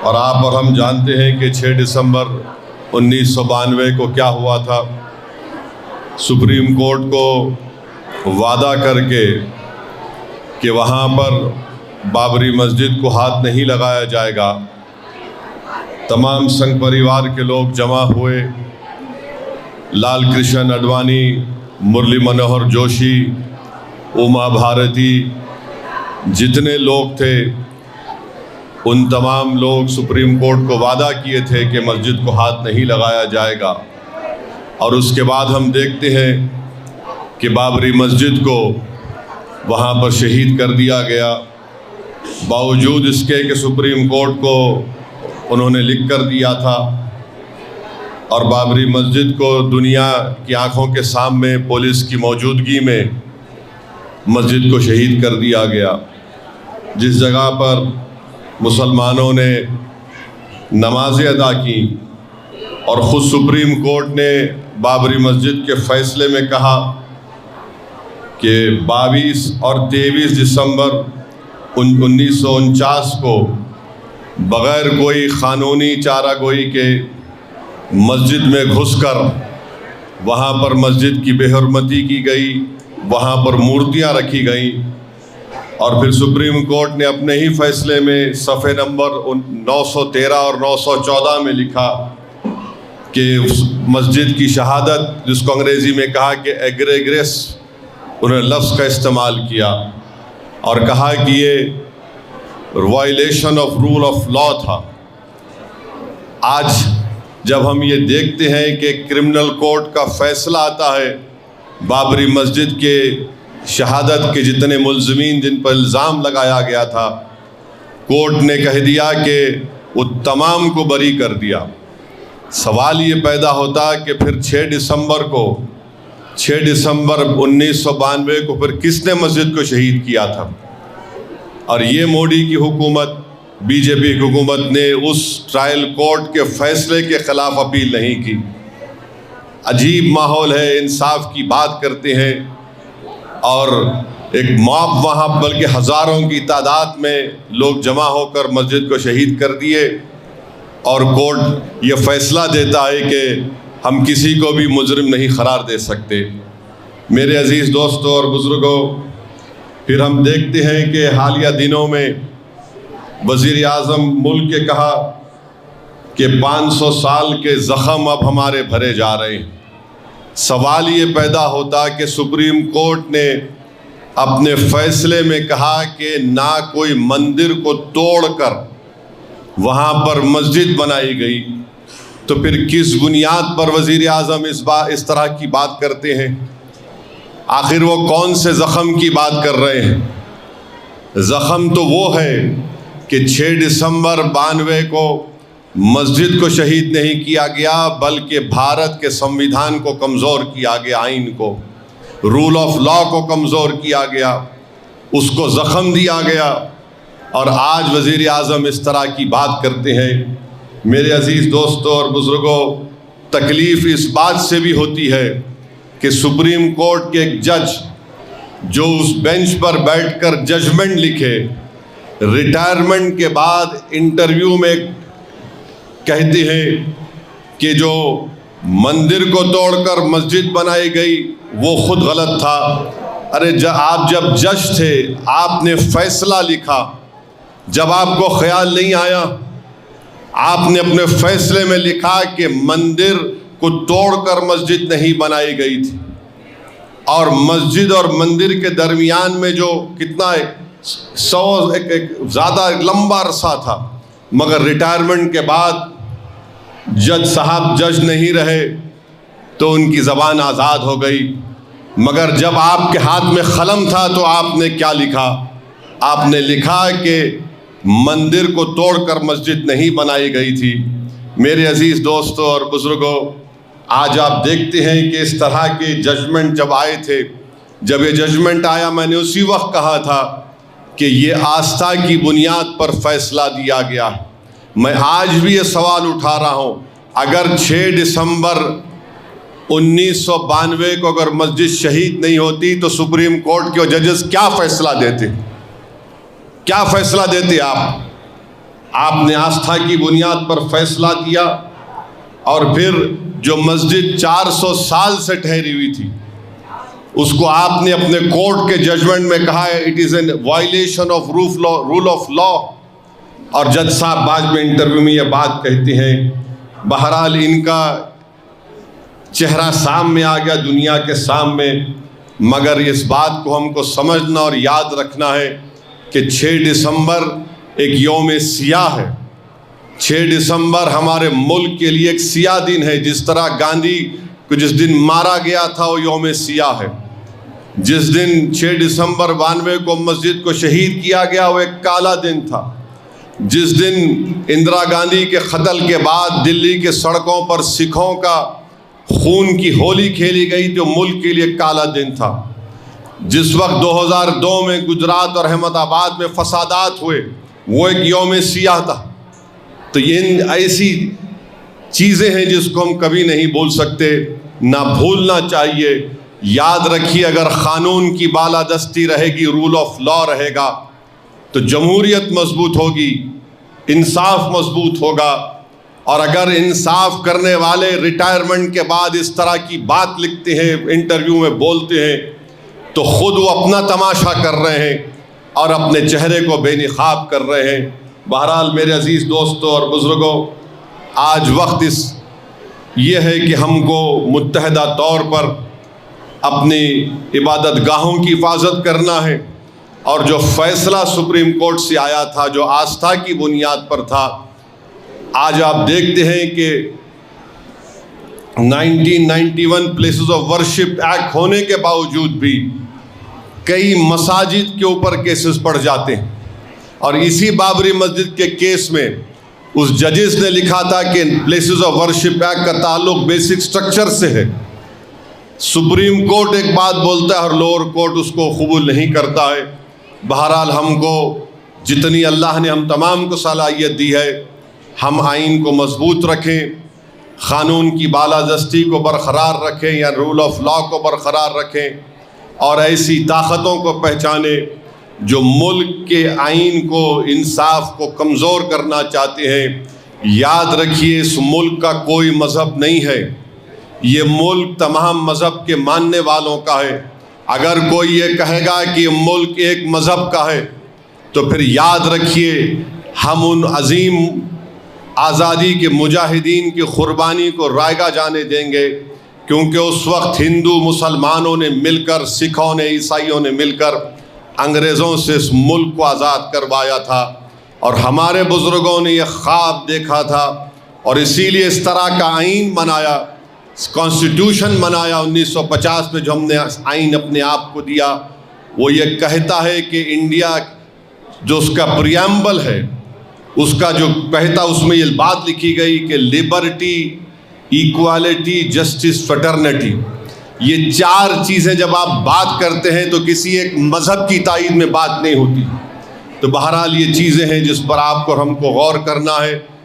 और आप और हम जानते हैं कि 6 दिसंबर 1992 को क्या हुआ था। सुप्रीम कोर्ट को वादा करके कि वहाँ पर बाबरी मस्जिद को हाथ नहीं लगाया जाएगा, तमाम संघ परिवार के लोग जमा हुए। लाल कृष्ण आडवाणी, मुरली मनोहर जोशी, उमा भारती, जितने लोग थे उन तमाम लोग सुप्रीम कोर्ट को वादा किए थे कि मस्जिद को हाथ नहीं लगाया जाएगा। और उसके बाद हम देखते हैं कि बाबरी मस्जिद को वहाँ पर शहीद कर दिया गया। बावजूद इसके कि सुप्रीम कोर्ट को उन्होंने लिख कर दिया था और बाबरी मस्जिद को दुनिया की आंखों के सामने पुलिस की मौजूदगी में मस्जिद को शहीद कर दिया गया। जिस जगह पर मुसलमानों ने नमाज़ें अदा की और ख़ुद सुप्रीम कोर्ट ने बाबरी मस्जिद के फ़ैसले में कहा कि 22 और 23 दिसंबर 1949 को बग़ैर कोई क़ानूनी चारागोई के मस्जिद में घुसकर वहाँ पर मस्जिद की बेहरमती की गई, वहाँ पर मूर्तियाँ रखी गई। और फिर सुप्रीम कोर्ट ने अपने ही फैसले में सफ़े नंबर 913 और 914 में लिखा कि मस्जिद की शहादत, जिसको अंग्रेज़ी में कहा कि एग्रेग्रेस, उन्होंने लफ्ज़ का इस्तेमाल किया और कहा कि ये violation of rule of law था। आज जब हम ये देखते हैं कि क्रिमिनल कोर्ट का फ़ैसला आता है, बाबरी मस्जिद के शहादत के जितने मुल्ज़मीन जिन पर इल्ज़ाम लगाया गया था, कोर्ट ने कह दिया कि वो तमाम को बरी कर दिया। सवाल ये पैदा होता कि फिर 6 दिसंबर 1992 को फिर किसने मस्जिद को शहीद किया था? और ये मोदी की हुकूमत, बीजेपी की हुकूमत ने उस ट्रायल कोर्ट के फ़ैसले के ख़िलाफ़ अपील नहीं की। अजीब माहौल है, इंसाफ की बात करते हैं और एक मॉब वहाँ, बल्कि हज़ारों की तादाद में लोग जमा होकर मस्जिद को शहीद कर दिए और कोर्ट ये फ़ैसला देता है कि हम किसी को भी मुजरिम नहीं करार दे सकते। मेरे अज़ीज़ दोस्तों और बुज़ुर्गों, फिर हम देखते हैं कि हालिया दिनों में वज़ीर आज़म मुल्क के कहा कि 500 साल के ज़ख़म अब हमारे भरे जा रहे हैं। सवाल ये पैदा होता कि सुप्रीम कोर्ट ने अपने फ़ैसले में कहा कि ना कोई मंदिर को तोड़कर वहाँ पर मस्जिद बनाई गई, तो फिर किस बुनियाद पर वज़ीर आज़म इस तरह की बात करते हैं? आखिर वो कौन से ज़ख़म की बात कर रहे हैं? ज़ख़म तो वो है कि 6 दिसंबर 92 को मस्जिद को शहीद नहीं किया गया, बल्कि भारत के संविधान को कमज़ोर किया गया, आइन को, रूल ऑफ लॉ को कमज़ोर किया गया, उसको ज़ख़म दिया गया। और आज वज़ीर आज़म इस तरह की बात करते हैं। मेरे अज़ीज़ दोस्तों और बुज़ुर्गों, तकलीफ़ इस बात से भी होती है कि सुप्रीम कोर्ट के एक जज जो उस बेंच पर बैठकर जजमेंट लिखे, रिटायरमेंट के बाद इंटरव्यू में कहते हैं कि जो मंदिर को तोड़कर मस्जिद बनाई गई वो खुद गलत था। अरे आप जब जज थे, आपने फ़ैसला लिखा, जब आपको ख्याल नहीं आया, आपने अपने फ़ैसले में लिखा कि मंदिर को तोड़कर मस्जिद नहीं बनाई गई थी और मस्जिद और मंदिर के दरमियान में जो कितना ज़्यादा लंबा अरसा था, मगर रिटायरमेंट के बाद जज साहब जज नहीं रहे तो उनकी ज़बान आज़ाद हो गई। मगर जब आपके हाथ में कलम था तो आपने क्या लिखा? आपने लिखा कि मंदिर को तोड़कर मस्जिद नहीं बनाई गई थी। मेरे अज़ीज़ दोस्तों और बुज़ुर्गों, आज आप देखते हैं कि इस तरह के जजमेंट जब आए थे, जब ये जजमेंट आया, मैंने उसी वक्त कहा था कि ये आस्था की बुनियाद पर फैसला दिया गया। मैं आज भी ये सवाल उठा रहा हूँ, अगर 6 दिसंबर 1992 को अगर मस्जिद शहीद नहीं होती तो सुप्रीम कोर्ट के जजेस क्या फैसला देते? क्या फैसला देते? आपने आस्था की बुनियाद पर फैसला किया और फिर जो मस्जिद 400 साल से ठहरी हुई थी उसको आपने अपने कोर्ट के जजमेंट में कहा है it is an violation of rule of law. और जज साहब बाद में इंटरव्यू में ये बात कहते हैं। बहरहाल इनका चेहरा सामने आ गया दुनिया के सामने, मगर इस बात को हमको समझना और याद रखना है कि 6 दिसंबर एक यौम सियाह है। 6 दिसंबर हमारे मुल्क के लिए एक सियाह दिन है। जिस तरह गांधी को जिस दिन मारा गया था वो यौम सियाह है। जिस दिन 6 दिसंबर 92 को मस्जिद को शहीद किया गया वो एक काला दिन था। जिस दिन इंदिरा गांधी के कत्ल के बाद दिल्ली के सड़कों पर सिखों का खून की होली खेली गई तो मुल्क के लिए काला दिन था। जिस वक्त 2002 में गुजरात और अहमदाबाद में फसादात हुए वो एक यौम सियाह था। तो ये ऐसी चीज़ें हैं जिसको हम कभी नहीं भूल सकते, ना भूलना चाहिए। याद रखिए, अगर क़ानून की बालादस्ती रहेगी, रूल ऑफ लॉ रहेगा, तो जमहूरियत मजबूत होगी, इंसाफ मजबूत होगा। और अगर इंसाफ करने वाले रिटायरमेंट के बाद इस तरह की बात लिखते हैं, इंटरव्यू में बोलते हैं, तो ख़ुद वो अपना तमाशा कर रहे हैं और अपने चेहरे को बेनकाब कर रहे हैं। बहरहाल मेरे अज़ीज़ दोस्तों और बुज़ुर्गों, आज वक्त ये है कि हमको मुत्तहदा तौर पर अपनी इबादत गाहों की हिफाजत करना है। और जो फ़ैसला सुप्रीम कोर्ट से आया था, जो आस्था की बुनियाद पर था, आज आप देखते हैं कि 1991 प्लेसेस ऑफ वर्शिप एक्ट होने के बावजूद भी कई मसाजिद के ऊपर केसेस पड़ जाते हैं। और इसी बाबरी मस्जिद के केस में उस जजेस ने लिखा था कि प्लेसेस ऑफ वर्शिप एक्ट का ताल्लुक बेसिक स्ट्रक्चर से है। सुप्रीम कोर्ट एक बात बोलता है और लोअर कोर्ट उसको कबूल नहीं करता है। बहरहाल हमको जितनी अल्लाह ने हम तमाम को सलाहियत दी है, हम आइन को मजबूत रखें, क़ानून की बालादस्ती को बरक़रार रखें या रूल ऑफ लॉ को बरक़रार रखें, और ऐसी ताकतों को पहचाने जो मुल्क के आइन को, इंसाफ को कमज़ोर करना चाहते हैं। याद रखिए, इस मुल्क का कोई मज़हब नहीं है, ये मुल्क तमाम मज़हब के मानने वालों का है। अगर कोई ये कहेगा कि मुल्क एक मज़हब का है तो फिर याद रखिए हम उन अजीम आज़ादी के मुजाहिदीन की क़ुरबानी को रायगा जाने देंगे, क्योंकि उस वक्त हिंदू मुसलमानों ने मिलकर, सिखों ने, ईसाइयों ने मिलकर अंग्रेज़ों से इस मुल्क को आज़ाद करवाया था। और हमारे बुज़ुर्गों ने यह ख्वाब देखा था और इसीलिए इस तरह का आइन बनाया, कॉन्स्टिट्यूशन बनाया 1950 में, जो हमने आइन अपने आप को दिया। वो ये कहता है कि इंडिया जो उसका प्रियम्बल है, उसका जो कहता, उसमें ये बात लिखी गई कि लिबर्टी, इक्वालिटी, जस्टिस, फ्रेटर्निटी, ये 4 चीज़ें जब आप बात करते हैं तो किसी एक मज़हब की तायीद में बात नहीं होती। तो बहरहाल ये चीज़ें हैं जिस पर आपको हमको गौर करना है।